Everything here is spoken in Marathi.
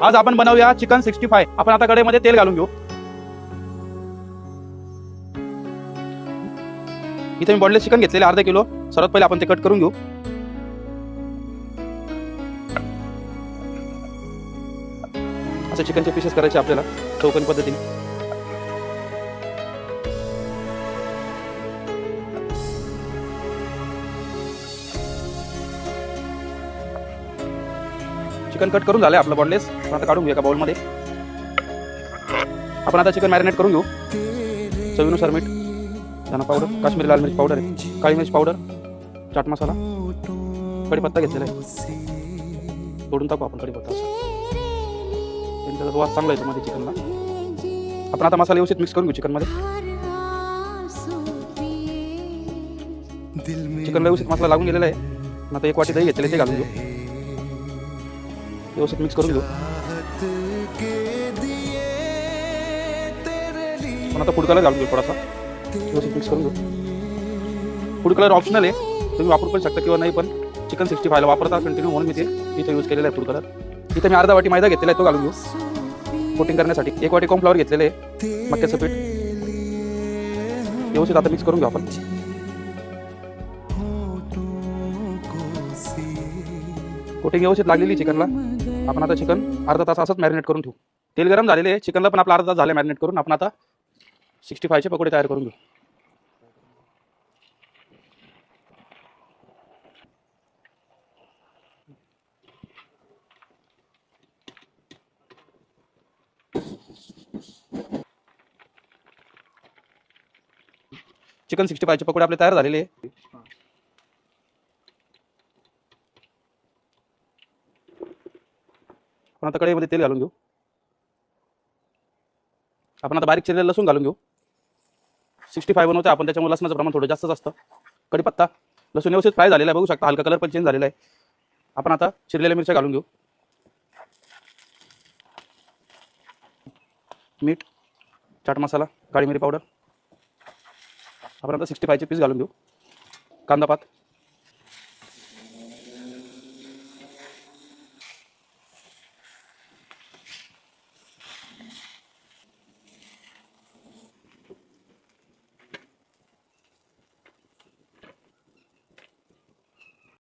आज आपण बनवूया चिकन 65। आपण आता कढईमध्ये तेल घालून घेऊ। इथे मी बॉनलेस चिकन घेतलेले अर्धा किलो। सर्वात पहिले आपण ते कट करून घेऊ। असे चिकनचे पीसेस करायचे आपल्याला चौकोनी पद्धतीने। चिकन कट करून झालंय आपलं बॉनलेस। आता काढून घेऊ एका बाउल मध्ये। आपण आता चिकन मॅरिनेट करून घेऊ। चवीनुसार मीठ, धना पावडर, काश्मीरी लाल मिर्च पावडर, काळी मिर्च पावडर, चाट मसाला, कढीपत्ता घेतलेला आहे। तोडून टाकू आपण कढीपत्ता असा, त्याचा वास चांगला येतो मध्ये चिकनला। आपण आता मसाला व्यवस्थित मिक्स करून घेऊ चिकन मध्ये। चिकन व्यवस्थित मसाला लागून गेलेला आहे। आता एक वाटी दही घेतलेले ते घालून घेऊ। व्यवस्थित मिक्स करून घेऊ। पण आता फूड कलर घालून घेऊ थोडासा। व्यवस्थित मिक्स करून घेऊ। फूड कलर ऑप्शनल आहे, तुम्ही वापरू पण शकता किंवा नाही, पण चिकन 65 ला वापरता कंटिन्यू म्हणून मी ते इथे यूज केलेला आहे फूड कलर। इथे मी अर्धा वाटी मैदा घेतलेला आहे, तो घालून घेऊ कोटिंग करण्यासाठी। एक वाटी कॉर्नफ्लॉवर घेतलेले आहे, मक्याचं पीठ। व्यवस्थित आता मिक्स करून घेऊ आपण। कोटिंग व्यवस्थित लागलेली चिकनला। आपण आता चिकन अर्धा तास असंच मॅरिनेट करून ठेवू। तेल गरम झालेले आहे, चिकनला पण आपला अर्धा तास झाले मॅरिनेट करून। आपण आता 65 चे पकोडे तयार करून घेऊ। चिकन 65 चे पकोडे आपले तयार झालेले आहे। आपण आता कढईमध्ये तेल घालून घेऊ। आपण आता बारीक चिरलेलं लसूण घालून घेऊ। 65 बनवते आपण, त्याच्यामुळे लसणाचं प्रमाण थोडं जास्तच असतं। कढीपत्ता, लसूण व्यवस्थित फ्राय झालेला आहे, बघू शकता हलका कलर पण चेंज झालेला आहे। आपण आता चिरलेल्या मिरच्या घालून घेऊ। मीठ, चाट मसाला, काळी मिरी पावडर। आपण आता 65 चे पीस घालून घेऊ। कांदा पात,